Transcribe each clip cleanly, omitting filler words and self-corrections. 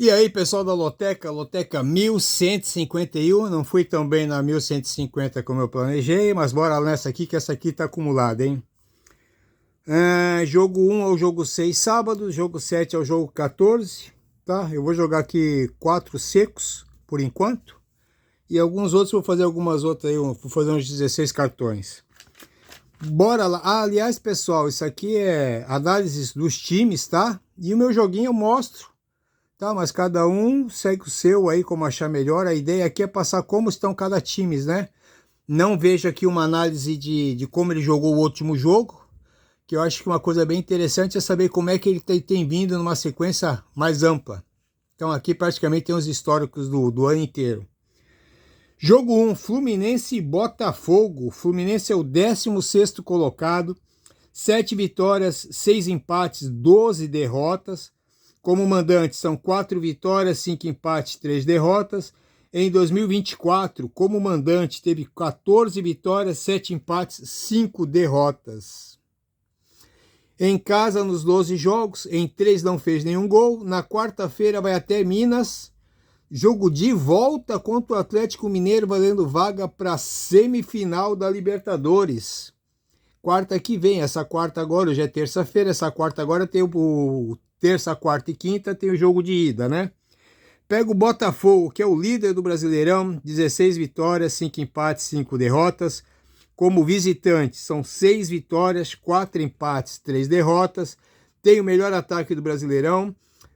E aí, pessoal da Loteca 1151, não fui tão bem na 1150 como eu planejei, mas bora nessa aqui, que essa aqui tá acumulada, hein? Jogo 1 ao jogo 6 sábado, jogo 7 ao jogo 14, tá? Eu vou jogar aqui 4 secos, por enquanto, e alguns outros, vou fazer algumas outras aí, vou fazer uns 16 cartões. Bora lá. Aliás, pessoal, isso aqui é análise dos times, tá? E o meu joguinho eu mostro. Tá, mas cada um segue o seu aí, como achar melhor. A ideia aqui é passar como estão cada time, né? Não vejo aqui uma análise de como ele jogou o último jogo, que eu acho que uma coisa bem interessante é saber como é que ele tem vindo numa sequência mais ampla. Então aqui praticamente tem os históricos do ano inteiro. Jogo 1, Fluminense e Botafogo. Fluminense é o 16º colocado, 7 vitórias, 6 empates, 12 derrotas. Como mandante, são 4 vitórias, 5 empates, 3 derrotas. Em 2024, como mandante, teve 14 vitórias, 7 empates, 5 derrotas. Em casa, nos 12 jogos, em 3 não fez nenhum gol. Na quarta-feira vai até Minas. Jogo de volta contra o Atlético Mineiro, valendo vaga para a semifinal da Libertadores. Quarta que vem, essa quarta agora, hoje é terça-feira, essa quarta agora tem o terça, quarta e quinta tem o jogo de ida, né? Pega o Botafogo, que é o líder do Brasileirão, 16 vitórias, 5 empates, 5 derrotas. Como visitante, são 6 vitórias, 4 empates, 3 derrotas. Tem o melhor ataque do Brasileirão.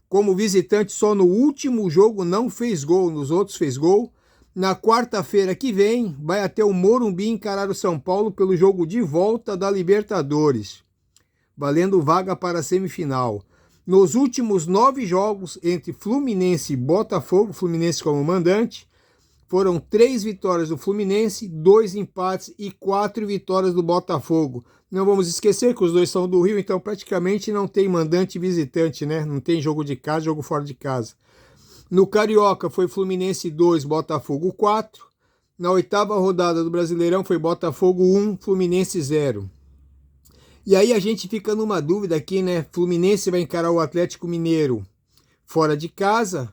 Como visitante, só no último jogo não fez gol, nos outros fez gol. Na quarta-feira que vem, vai até o Morumbi encarar o São Paulo pelo jogo de volta da Libertadores, valendo vaga para a semifinal. Nos últimos 9 jogos entre Fluminense e Botafogo, Fluminense como mandante, foram 3 vitórias do Fluminense, 2 empates e 4 vitórias do Botafogo. Não vamos esquecer que os dois são do Rio, então praticamente não tem mandante e visitante, né? Não tem jogo de casa, jogo fora de casa. No Carioca foi Fluminense 2, Botafogo 4. Na 8ª rodada do Brasileirão foi Botafogo 1, Fluminense 0. E aí a gente fica numa dúvida aqui, né? Fluminense vai encarar o Atlético Mineiro fora de casa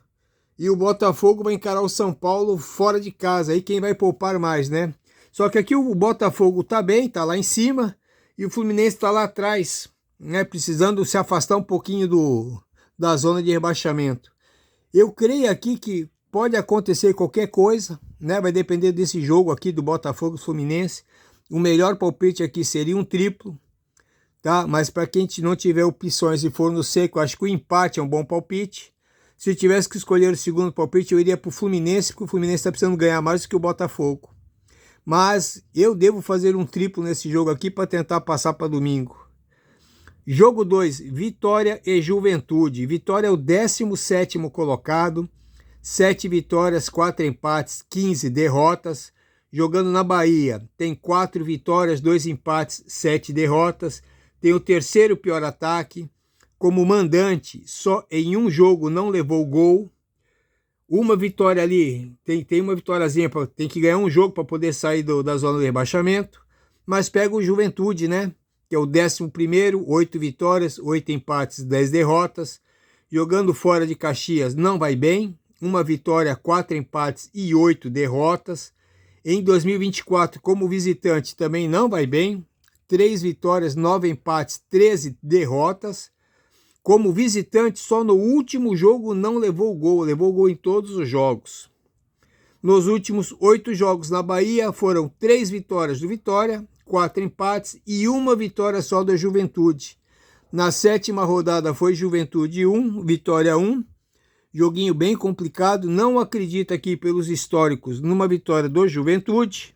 e o Botafogo vai encarar o São Paulo fora de casa. Aí quem vai poupar mais, né? Só que aqui o Botafogo tá bem, tá lá em cima, e o Fluminense tá lá atrás, né? Precisando se afastar um pouquinho da zona de rebaixamento. Eu creio aqui que pode acontecer qualquer coisa, né? Vai depender desse jogo aqui do Botafogo e Fluminense. O melhor palpite aqui seria um triplo, tá? Mas para quem não tiver opções e for no seco, acho que o empate é um bom palpite. Se eu tivesse que escolher o segundo palpite, eu iria para o Fluminense, porque o Fluminense está precisando ganhar mais do que o Botafogo. Mas eu devo fazer um triplo nesse jogo aqui para tentar passar para domingo. Jogo 2, Vitória e Juventude. Vitória é o 17º colocado, 7 vitórias, 4 empates, 15 derrotas. Jogando na Bahia, tem 4 vitórias, 2 empates, 7 derrotas. Tem o terceiro pior ataque. Como mandante, só em um jogo não levou gol. Uma vitória ali, tem uma vitóriazinha, tem que ganhar um jogo para poder sair da zona do rebaixamento. Mas pega o Juventude, né? Que é o 11º, 8 vitórias, 8 empates, 10 derrotas. Jogando fora de Caxias não vai bem, 1 vitória, 4 empates e 8 derrotas. Em 2024, como visitante, também não vai bem, 3 vitórias, 9 empates, 13 derrotas. Como visitante, só no último jogo não levou gol em todos os jogos. Nos últimos 8 jogos na Bahia, foram 3 vitórias do Vitória, 4 empates e 1 vitória só da Juventude. Na 7ª rodada foi Juventude 1, Vitória 1. Joguinho bem complicado, não acredito aqui pelos históricos numa vitória do Juventude.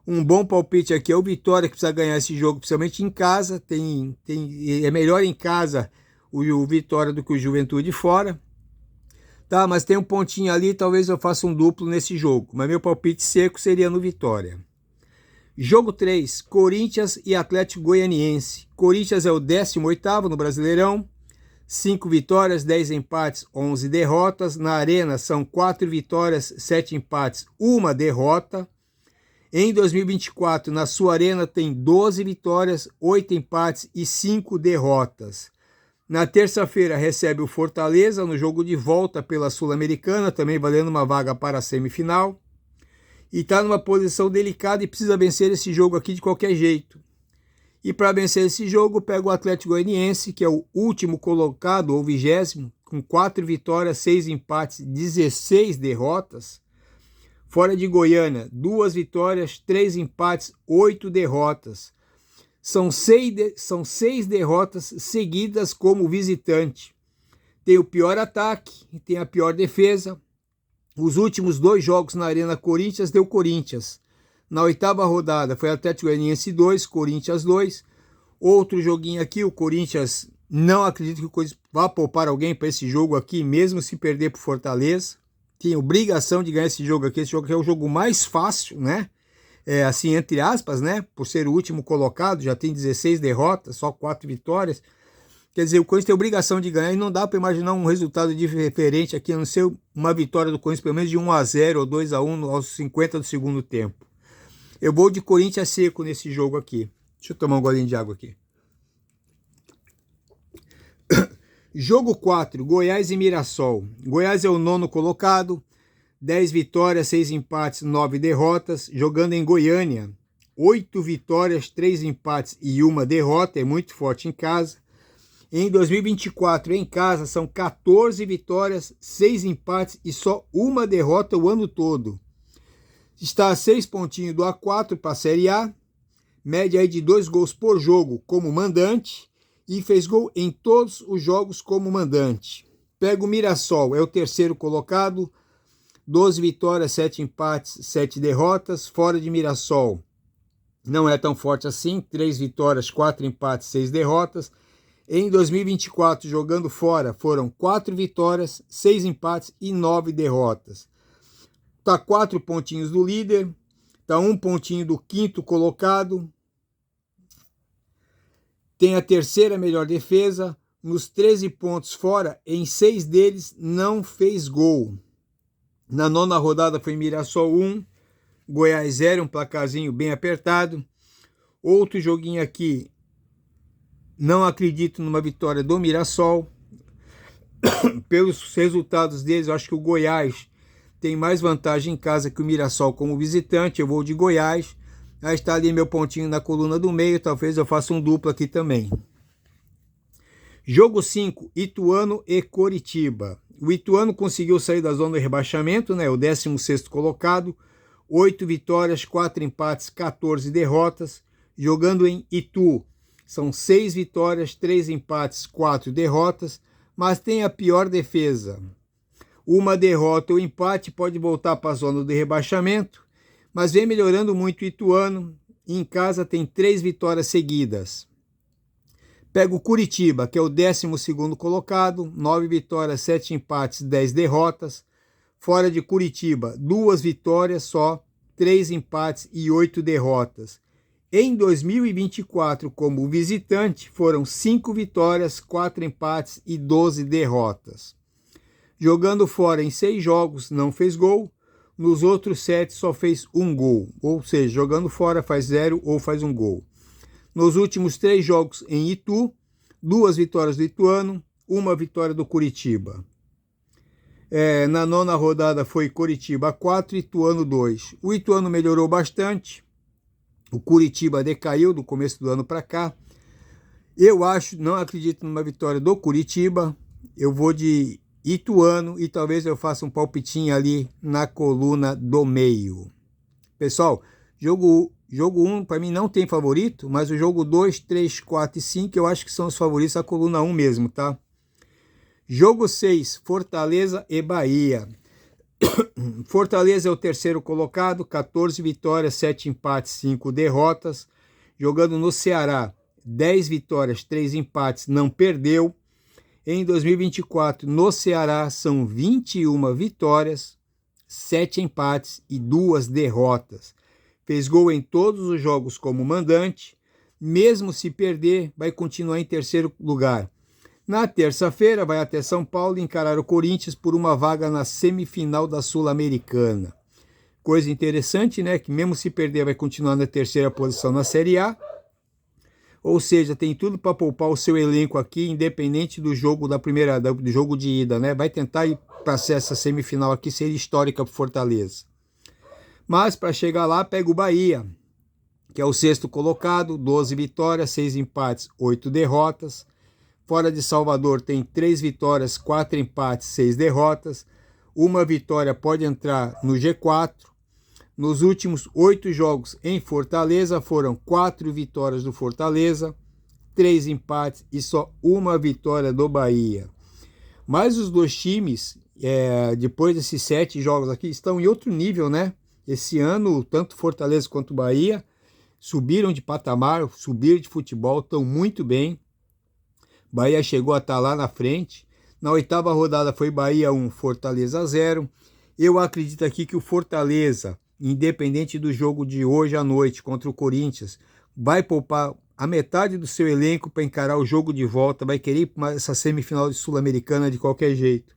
Um bom palpite aqui é o Vitória, que precisa ganhar esse jogo, principalmente em casa. É melhor em casa o Vitória do que o Juventude fora. Tá, mas tem um pontinho ali, talvez eu faça um duplo nesse jogo. Mas meu palpite seco seria no Vitória. Jogo 3, Corinthians e Atlético Goianiense. Corinthians é o 18º no Brasileirão. 5 vitórias, 10 empates, 11 derrotas. Na Arena são 4 vitórias, 7 empates, 1 derrota. Em 2024, na sua Arena tem 12 vitórias, 8 empates e 5 derrotas. Na terça-feira recebe o Fortaleza no jogo de volta pela Sul-Americana, também valendo uma vaga para a semifinal. E está numa posição delicada e precisa vencer esse jogo aqui de qualquer jeito. E para vencer esse jogo, pega o Atlético Goianiense, que é o último colocado, ou 20º, com 4 vitórias, 6 empates, 16 derrotas. Fora de Goiânia, 2 vitórias, 3 empates, 8 derrotas. São 6 derrotas seguidas como visitante. Tem o pior ataque e tem a pior defesa. Os últimos 2 jogos na Arena Corinthians deu Corinthians. Na 8ª rodada foi Atlético Goianiense 2, Corinthians 2. Outro joguinho aqui, o Corinthians, não acredito que o Corinthians vá poupar alguém para esse jogo aqui, mesmo se perder para o Fortaleza. Tem obrigação de ganhar esse jogo aqui é o jogo mais fácil, né? Assim, entre aspas, né? Por ser o último colocado, já tem 16 derrotas, só 4 vitórias. Quer dizer, o Corinthians tem obrigação de ganhar e não dá para imaginar um resultado diferente aqui, a não ser uma vitória do Corinthians, pelo menos de 1-0 ou 2-1 aos 50 do segundo tempo. Eu vou de Corinthians seco nesse jogo aqui. Deixa eu tomar um golinho de água aqui. Jogo 4, Goiás e Mirassol. Goiás é o 9º colocado, 10 vitórias, 6 empates, 9 derrotas. Jogando em Goiânia, 8 vitórias, 3 empates e 1 derrota. É muito forte em casa. Em 2024, em casa, são 14 vitórias, 6 empates e só 1 derrota o ano todo. Está a 6 pontinhos do A4 para a Série A. Média aí de 2 gols por jogo como mandante. E fez gol em todos os jogos como mandante. Pega o Mirassol, é o 3º colocado. 12 vitórias, 7 empates, 7 derrotas. Fora de Mirassol, não é tão forte assim. 3 vitórias, 4 empates, 6 derrotas. Em 2024, jogando fora, foram 4 vitórias, 6 empates e 9 derrotas. Está 4 pontinhos do líder. Está 1 pontinho do 5º colocado. Tem a 3ª melhor defesa. Nos 13 pontos fora, em 6 deles não fez gol. Na 9ª rodada foi Mirassol 1, Goiás 0, um placarzinho bem apertado. Outro joguinho aqui, não acredito numa vitória do Mirassol. Pelos resultados deles, eu acho que o Goiás tem mais vantagem em casa que o Mirassol como visitante. Eu vou de Goiás. Aí está ali meu pontinho na coluna do meio, talvez eu faça um duplo aqui também. Jogo 5, Ituano e Coritiba. O Ituano conseguiu sair da zona de rebaixamento, né? O 16º colocado, 8 vitórias, 4 empates, 14 derrotas. Jogando em Itu, são 6 vitórias, 3 empates, 4 derrotas, mas tem a pior defesa. Uma derrota ou empate pode voltar para a zona de rebaixamento, mas vem melhorando muito o Ituano. Em casa tem 3 vitórias seguidas. Pega o Curitiba, que é o 12º colocado, 9 vitórias, 7 empates, 10 derrotas. Fora de Curitiba, 2 vitórias só, 3 empates e 8 derrotas. Em 2024, como visitante, foram 5 vitórias, 4 empates e 12 derrotas. Jogando fora em 6 jogos, não fez gol. Nos outros 7 só fez 1 gol, ou seja, jogando fora faz 0 ou faz 1 gol. Nos últimos 3 jogos em Itu, 2 vitórias do Ituano, 1 vitória do Curitiba. Na 9ª rodada foi Curitiba 4, Ituano 2. O Ituano melhorou bastante, o Curitiba decaiu do começo do ano para cá. Eu não acredito numa vitória do Curitiba, eu vou de Ituano e talvez eu faça um palpitinho ali na coluna do meio. Pessoal, jogo 1 para mim não tem favorito, mas o jogo 2, 3, 4 e 5 eu acho que são os favoritos da coluna 1 mesmo, tá? Jogo 6, Fortaleza e Bahia. Fortaleza é o 3º colocado, 14 vitórias, 7 empates, 5 derrotas. Jogando no Ceará, 10 vitórias, 3 empates, não perdeu. Em 2024, no Ceará, são 21 vitórias, 7 empates e 2 derrotas. Fez gol em todos os jogos como mandante. Mesmo se perder, vai continuar em 3º lugar. Na terça-feira, vai até São Paulo encarar o Corinthians por uma vaga na semifinal da Sul-Americana. Coisa interessante, né? Que mesmo se perder, vai continuar na 3ª posição na Série A. Ou seja, tem tudo para poupar o seu elenco aqui, independente do jogo do jogo de ida, né? Vai tentar ir para essa semifinal aqui, seria histórica para Fortaleza. Mas para chegar lá, pega o Bahia, que é o sexto colocado, 12 vitórias, 6 empates, 8 derrotas. Fora de Salvador tem 3 vitórias, 4 empates, 6 derrotas. Uma vitória pode entrar no G4. Nos últimos 8 jogos em Fortaleza foram 4 vitórias do Fortaleza, 3 empates e só uma vitória do Bahia. Mas os dois times, depois desses 7 jogos aqui, estão em outro nível, né? Esse ano, tanto Fortaleza quanto Bahia subiram de patamar, subiram de futebol, estão muito bem. Bahia chegou a estar lá na frente. Na 8ª rodada foi Bahia 1, Fortaleza 0. Eu acredito aqui que o Fortaleza, independente do jogo de hoje à noite contra o Corinthians, vai poupar a metade do seu elenco para encarar o jogo de volta, vai querer ir para essa semifinal de Sul-Americana de qualquer jeito.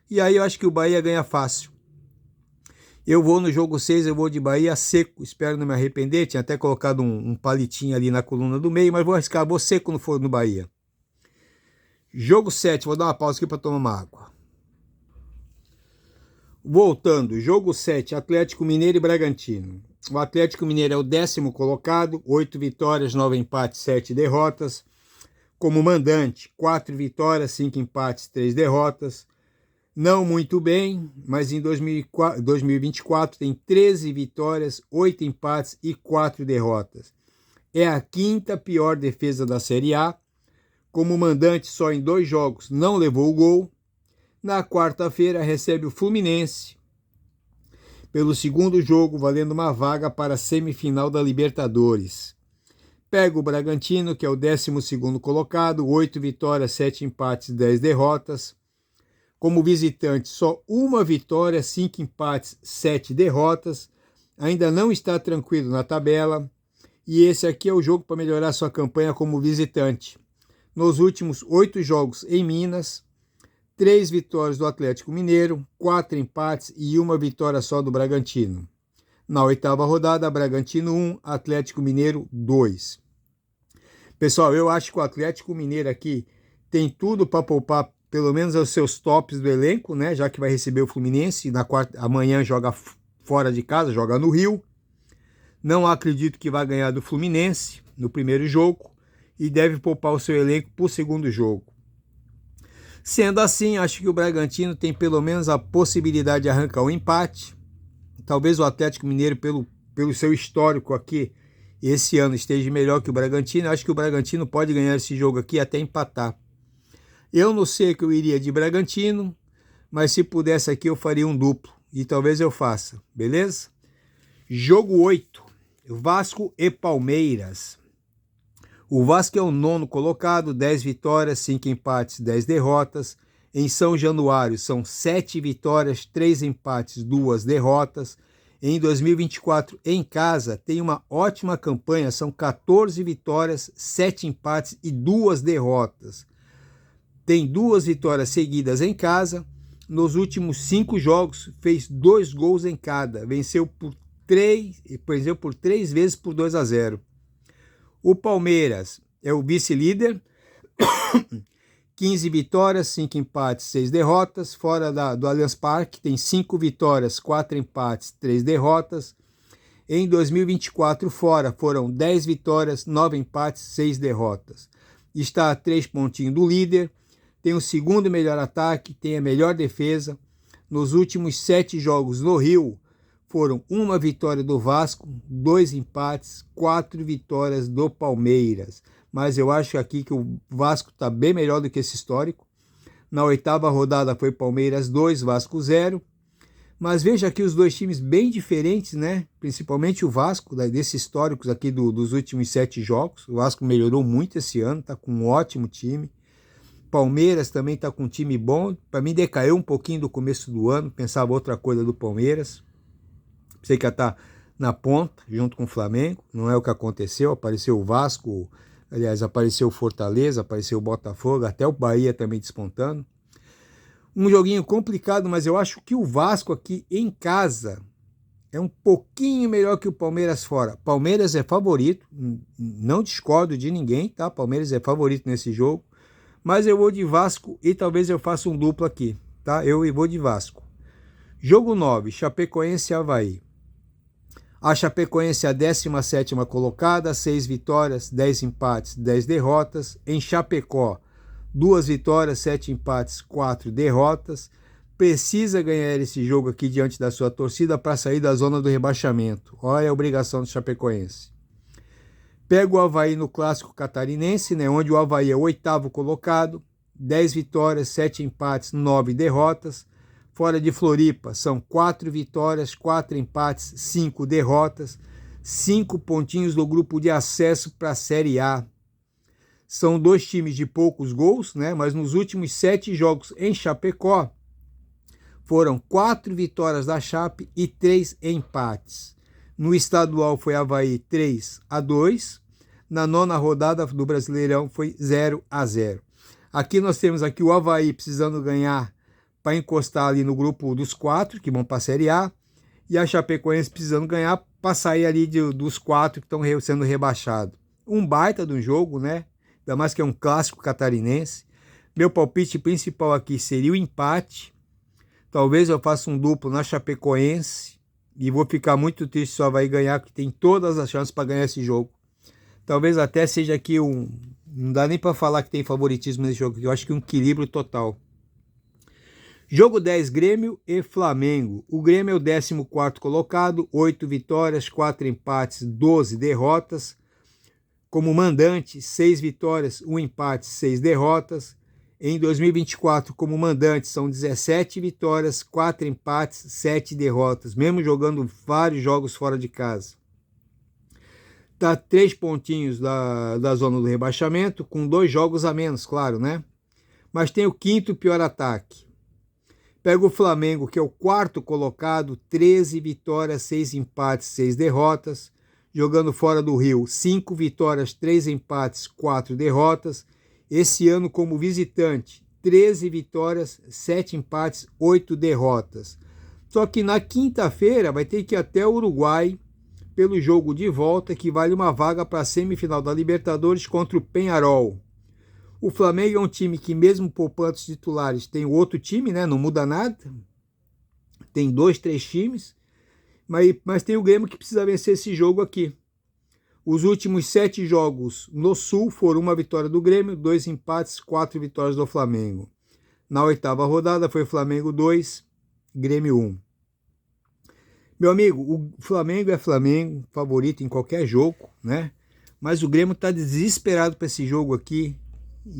E aí eu acho que o Bahia ganha fácil. Eu vou no jogo 6, eu vou de Bahia seco, espero não me arrepender, tinha até colocado um palitinho ali na coluna do meio, mas vou arriscar, vou seco no Bahia. Jogo 7, vou dar uma pausa aqui para tomar uma água. Voltando, jogo 7, Atlético Mineiro e Bragantino. O Atlético Mineiro é o 10º colocado, 8 vitórias, 9 empates, 7 derrotas. Como mandante, 4 vitórias, 5 empates, 3 derrotas. Não muito bem, mas em 2024 tem 13 vitórias, 8 empates e 4 derrotas. É a 5ª pior defesa da Série A. Como mandante, só em 2 jogos não levou o gol. Na quarta-feira recebe o Fluminense pelo segundo jogo, valendo uma vaga para a semifinal da Libertadores. Pega o Bragantino, que é o 12º colocado, 8 vitórias, 7 empates, 10 derrotas. Como visitante, só uma vitória, 5 empates, 7 derrotas. Ainda não está tranquilo na tabela. E esse aqui é o jogo para melhorar sua campanha como visitante. Nos últimos 8 jogos em Minas, 3 vitórias do Atlético Mineiro, 4 empates e uma vitória só do Bragantino. Na 8ª rodada, Bragantino 1, Atlético Mineiro 2. Pessoal, eu acho que o Atlético Mineiro aqui tem tudo para poupar pelo menos os seus tops do elenco, né? Já que vai receber o Fluminense, amanhã joga fora de casa, joga no Rio. Não acredito que vai ganhar do Fluminense no primeiro jogo e deve poupar o seu elenco para o segundo jogo. Sendo assim, acho que o Bragantino tem pelo menos a possibilidade de arrancar um empate. Talvez o Atlético Mineiro, pelo seu histórico aqui, esse ano esteja melhor que o Bragantino. Acho que o Bragantino pode ganhar esse jogo aqui e até empatar. Eu não sei que eu iria de Bragantino, mas se pudesse aqui eu faria um duplo. E talvez eu faça, beleza? Jogo 8, Vasco e Palmeiras. O Vasco é o 9º colocado, 10 vitórias, 5 empates, 10 derrotas. Em São Januário são 7 vitórias, 3 empates, 2 derrotas. Em 2024, em casa, tem uma ótima campanha, são 14 vitórias, 7 empates e 2 derrotas. Tem 2 vitórias seguidas em casa. Nos últimos 5 jogos, fez 2 gols em cada. Venceu por 3 vezes por 2-0. O Palmeiras é o vice-líder, 15 vitórias, 5 empates, 6 derrotas. Fora do Allianz Parque, tem 5 vitórias, 4 empates, 3 derrotas. Em 2024, fora, foram 10 vitórias, 9 empates, 6 derrotas. Está a 3 pontinhos do líder, tem o segundo melhor ataque, tem a melhor defesa. Nos últimos 7 jogos no Rio, foram 1 vitória do Vasco, 2 empates, 4 vitórias do Palmeiras. Mas eu acho aqui que o Vasco está bem melhor do que esse histórico. Na 8ª rodada foi Palmeiras 2, Vasco 0. Mas veja aqui os dois times bem diferentes, né? Principalmente o Vasco, desses históricos aqui dos últimos 7 jogos. O Vasco melhorou muito esse ano, está com um ótimo time. Palmeiras também está com um time bom. Para mim decaiu um pouquinho do começo do ano, pensava outra coisa do Palmeiras. Pensei que ia estar na ponta, junto com o Flamengo. Não é o que aconteceu, apareceu o Vasco, aliás, apareceu o Fortaleza, apareceu o Botafogo, até o Bahia também despontando. Um joguinho complicado, mas eu acho que o Vasco aqui em casa é um pouquinho melhor que o Palmeiras fora. Palmeiras é favorito, não discordo de ninguém, tá? Palmeiras é favorito nesse jogo, mas eu vou de Vasco e talvez eu faça um duplo aqui, tá? Eu vou de Vasco. Jogo 9, Chapecoense e Avaí. A Chapecoense é a 17ª colocada, 6 vitórias, 10 empates, 10 derrotas. Em Chapecó, 2 vitórias, 7 empates, 4 derrotas. Precisa ganhar esse jogo aqui diante da sua torcida para sair da zona do rebaixamento. Olha a obrigação do Chapecoense. Pega o Avaí no Clássico Catarinense, né, onde o Avaí é o 8º colocado, 10 vitórias, 7 empates, 9 derrotas. Fora de Floripa, são 4 vitórias, 4 empates, 5 derrotas, 5 pontinhos do grupo de acesso para a Série A. São 2 times de poucos gols, né? Mas nos últimos 7 jogos em Chapecó, foram 4 vitórias da Chape e 3 empates. No estadual foi Avaí 3-2, na 9ª rodada do Brasileirão foi 0-0. Aqui nós temos aqui o Avaí precisando ganhar para encostar ali no grupo dos 4 que vão para a Série A, e a Chapecoense precisando ganhar para sair ali dos 4 que estão sendo rebaixados. Um baita de um jogo, né? Ainda mais que é um clássico catarinense. Meu palpite principal aqui seria o empate. Talvez eu faça um duplo na Chapecoense e vou ficar muito triste se o Avaí ganhar, porque tem todas as chances para ganhar esse jogo. Talvez até seja aqui não dá nem para falar que tem favoritismo nesse jogo, eu acho que um equilíbrio total. Jogo 10, Grêmio e Flamengo. O Grêmio é o 14º colocado, 8 vitórias, 4 empates, 12 derrotas. Como mandante, 6 vitórias, 1 empate, 6 derrotas. Em 2024, como mandante, são 17 vitórias, 4 empates, 7 derrotas, mesmo jogando vários jogos fora de casa. Está 3 pontinhos da zona do rebaixamento, com 2 jogos a menos, claro, né? Mas tem o 5º pior ataque. Pega o Flamengo, que é o 4º colocado, 13 vitórias, 6 empates, 6 derrotas. Jogando fora do Rio, 5 vitórias, 3 empates, 4 derrotas. Esse ano como visitante, 13 vitórias, 7 empates, 8 derrotas. Só que na quinta-feira vai ter que ir até o Uruguai pelo jogo de volta, que vale uma vaga para a semifinal da Libertadores contra o Peñarol. O Flamengo é um time que, mesmo poupando os titulares, tem outro time, né? Não muda nada. Tem 2, 3 times. Mas tem o Grêmio que precisa vencer esse jogo aqui. Os últimos 7 jogos no Sul foram 1 vitória do Grêmio, 2 empates, 4 vitórias do Flamengo. Na 8ª rodada foi Flamengo 2, Grêmio 1. Meu amigo, o Flamengo é Flamengo, favorito em qualquer jogo, né? Mas o Grêmio está desesperado para esse jogo aqui.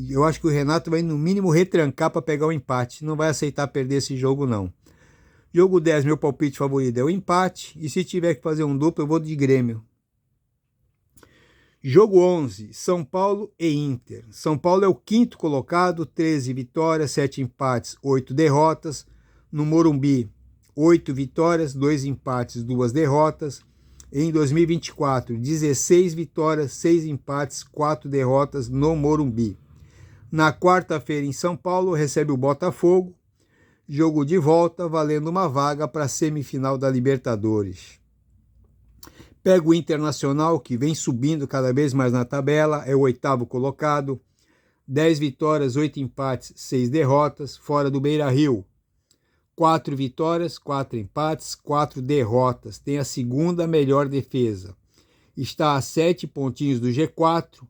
Eu acho que o Renato vai no mínimo retrancar para pegar o empate. Não vai aceitar perder esse jogo não. Jogo 10, meu palpite favorito é o empate. E se tiver que fazer um duplo, eu vou de Grêmio. Jogo 11, São Paulo e Inter. São Paulo é o 5º colocado, 13 vitórias, 7 empates, 8 derrotas. No Morumbi, 8 vitórias, 2 empates, 2 derrotas. Em 2024, 16 vitórias, 6 empates, 4 derrotas no Morumbi. Na quarta-feira, em São Paulo, recebe o Botafogo. Jogo de volta, valendo uma vaga para a semifinal da Libertadores. Pega o Internacional, que vem subindo cada vez mais na tabela, é o 8º colocado. 10 vitórias, 8 empates, 6 derrotas, fora do Beira-Rio. 4 vitórias, 4 empates, 4 derrotas. Tem a 2ª melhor defesa. Está a 7 pontinhos do G4,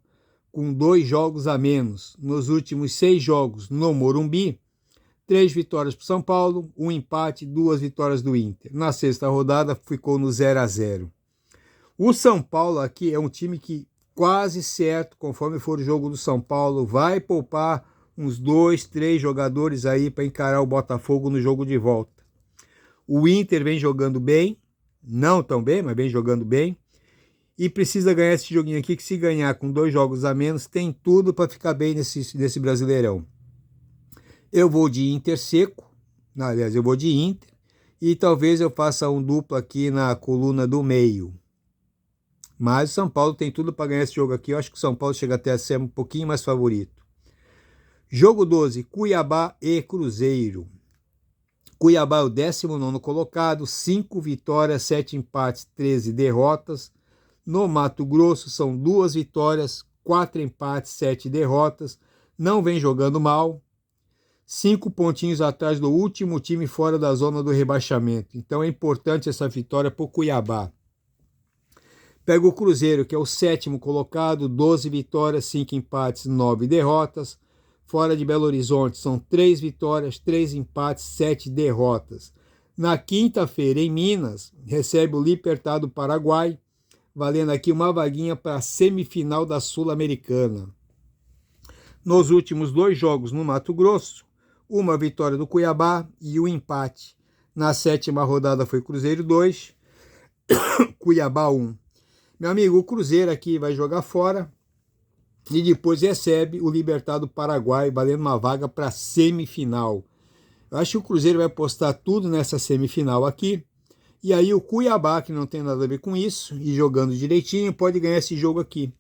com 2 jogos a menos. Nos últimos 6 jogos no Morumbi, 3 vitórias para o São Paulo, 1 empate, 2 vitórias do Inter. Na 6ª rodada ficou no 0-0. O São Paulo aqui é um time que quase certo, conforme for o jogo do São Paulo, vai poupar uns 2, 3 jogadores aí para encarar o Botafogo no jogo de volta. O Inter vem jogando bem, não tão bem, mas vem jogando bem. E precisa ganhar esse joguinho aqui, que se ganhar com 2 jogos a menos, tem tudo para ficar bem nesse Brasileirão. Eu vou de Inter seco, aliás, eu vou de Inter, e talvez eu faça um duplo aqui na coluna do meio. Mas o São Paulo tem tudo para ganhar esse jogo aqui, eu acho que o São Paulo chega até a ser um pouquinho mais favorito. Jogo 12, Cuiabá e Cruzeiro. Cuiabá é o 19º colocado, 5 vitórias, 7 empates, 13 derrotas. No Mato Grosso são 2 vitórias, 4 empates, 7 derrotas. Não vem jogando mal. 5 pontinhos atrás do último time fora da zona do rebaixamento. Então é importante essa vitória para o Cuiabá. Pega o Cruzeiro, que é o 7º colocado, 12 vitórias, 5 empates, 9 derrotas. Fora de Belo Horizonte são 3 vitórias, 3 empates, 7 derrotas. Na quinta-feira, em Minas, recebe o Libertad do Paraguai, valendo aqui uma vaguinha para a semifinal da Sul-Americana. Nos últimos 2 jogos no Mato Grosso, uma vitória do Cuiabá e um empate. Na 7ª rodada foi Cruzeiro 2, Cuiabá 1. Meu amigo, o Cruzeiro aqui vai jogar fora e depois recebe o Libertad do Paraguai, valendo uma vaga para a semifinal. Eu acho que o Cruzeiro vai apostar tudo nessa semifinal aqui. E aí o Cuiabá, que não tem nada a ver com isso, e jogando direitinho, pode ganhar esse jogo aqui.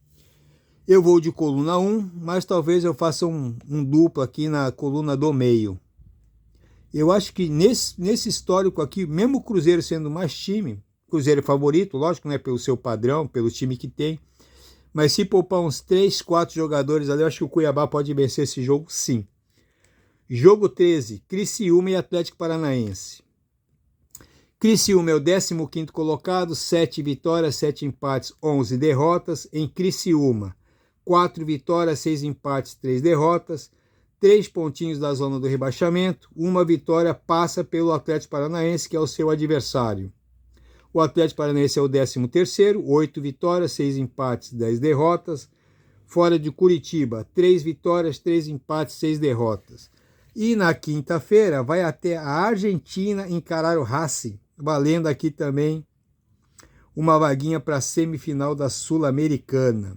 Eu vou de coluna 1, mas talvez eu faça um duplo aqui na coluna do meio. Eu acho que nesse histórico aqui, mesmo o Cruzeiro sendo mais time, Cruzeiro é favorito, lógico, né, pelo seu padrão, pelo time que tem, mas se poupar uns 3, 4 jogadores ali, eu acho que o Cuiabá pode vencer esse jogo, sim. Jogo 13, Criciúma e Atlético Paranaense. Criciúma é o 15º colocado, 7 vitórias, 7 empates, 11 derrotas. Em Criciúma, 4 vitórias, 6 empates, 3 derrotas. 3 pontinhos da zona do rebaixamento. Uma vitória passa pelo Atlético Paranaense, que é o seu adversário. O Atlético Paranaense é o 13º, 8 vitórias, 6 empates, 10 derrotas. Fora de Curitiba, 3 vitórias, 3 empates, 6 derrotas. E na quinta-feira vai até a Argentina encarar o Racing, valendo aqui também uma vaguinha para a semifinal da Sul-Americana.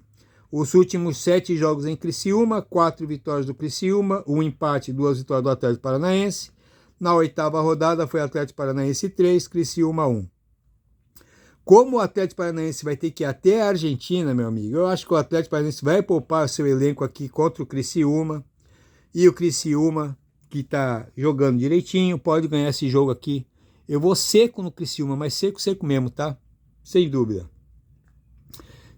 Os últimos 7 jogos em Criciúma, 4 vitórias do Criciúma, 1 empate, 2 vitórias do Atlético Paranaense. Na 8ª rodada foi Atlético Paranaense 3, Criciúma 1. Como o Atlético Paranaense vai ter que ir até a Argentina, meu amigo, eu acho que o Atlético Paranaense vai poupar o seu elenco aqui contra o Criciúma. E o Criciúma, que está jogando direitinho, pode ganhar esse jogo aqui. Eu vou seco no Criciúma, mas seco mesmo, tá? Sem dúvida.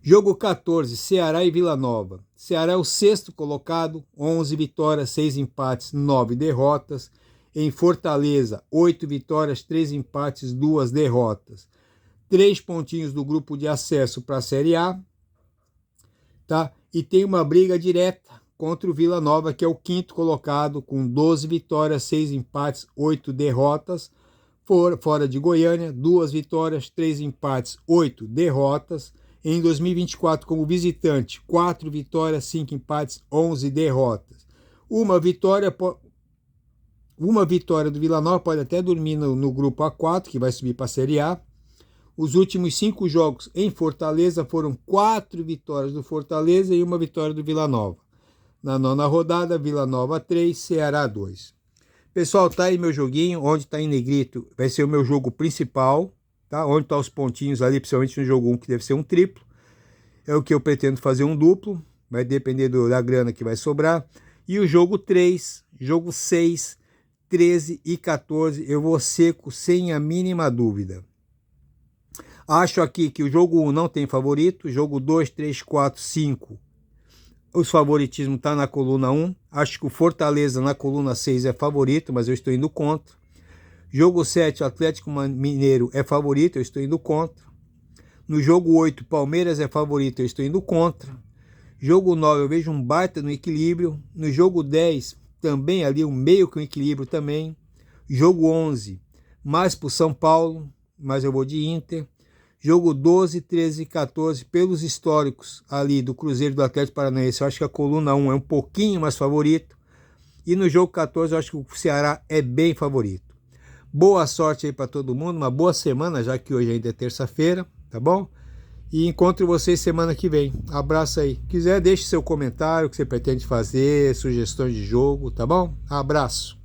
Jogo 14, Ceará e Vila Nova. Ceará é o 6º colocado, 11 vitórias, 6 empates, 9 derrotas. Em Fortaleza, 8 vitórias, 3 empates, 2 derrotas. 3 pontinhos do grupo de acesso para a Série A, tá? E tem uma briga direta contra o Vila Nova, que é o 5º colocado, com 12 vitórias, 6 empates, 8 derrotas. Fora de Goiânia, 2 vitórias, 3 empates, 8 derrotas. Em 2024, como visitante, 4 vitórias, 5 empates, 11 derrotas. Uma vitória do Vila Nova pode até dormir no grupo A4, que vai subir para a Série A. Os últimos 5 jogos em Fortaleza foram 4 vitórias do Fortaleza e 1 vitória do Vila Nova. Na 9ª rodada, Vila Nova 3, Ceará 2. Pessoal, tá aí meu joguinho, onde está em negrito vai ser o meu jogo principal, tá? Onde estão os pontinhos ali, principalmente no jogo 1, que deve ser um triplo. É o que eu pretendo fazer um duplo, vai depender da grana que vai sobrar. E o jogo 3, jogo 6, 13 e 14, eu vou seco sem a mínima dúvida. Acho aqui que o jogo 1 não tem favorito, jogo 2, 3, 4, 5, os favoritismos estão na coluna 1. Acho que o Fortaleza na coluna 6 é favorito, mas eu estou indo contra. Jogo 7, o Atlético Mineiro é favorito, eu estou indo contra. No jogo 8, Palmeiras é favorito, eu estou indo contra. Jogo 9, eu vejo um baita no equilíbrio. No jogo 10, também ali um meio com equilíbrio também. Jogo 11, mais para o São Paulo, mas eu vou de Inter. Jogo 12, 13 e 14, pelos históricos ali do Cruzeiro e do Atlético Paranaense, eu acho que a coluna 1 é um pouquinho mais favorito. E no jogo 14, eu acho que o Ceará é bem favorito. Boa sorte aí para todo mundo, uma boa semana, já que hoje ainda é terça-feira, tá bom? E encontro vocês semana que vem. Abraço aí. Quiser, deixe seu comentário, o que você pretende fazer, sugestões de jogo, tá bom? Abraço.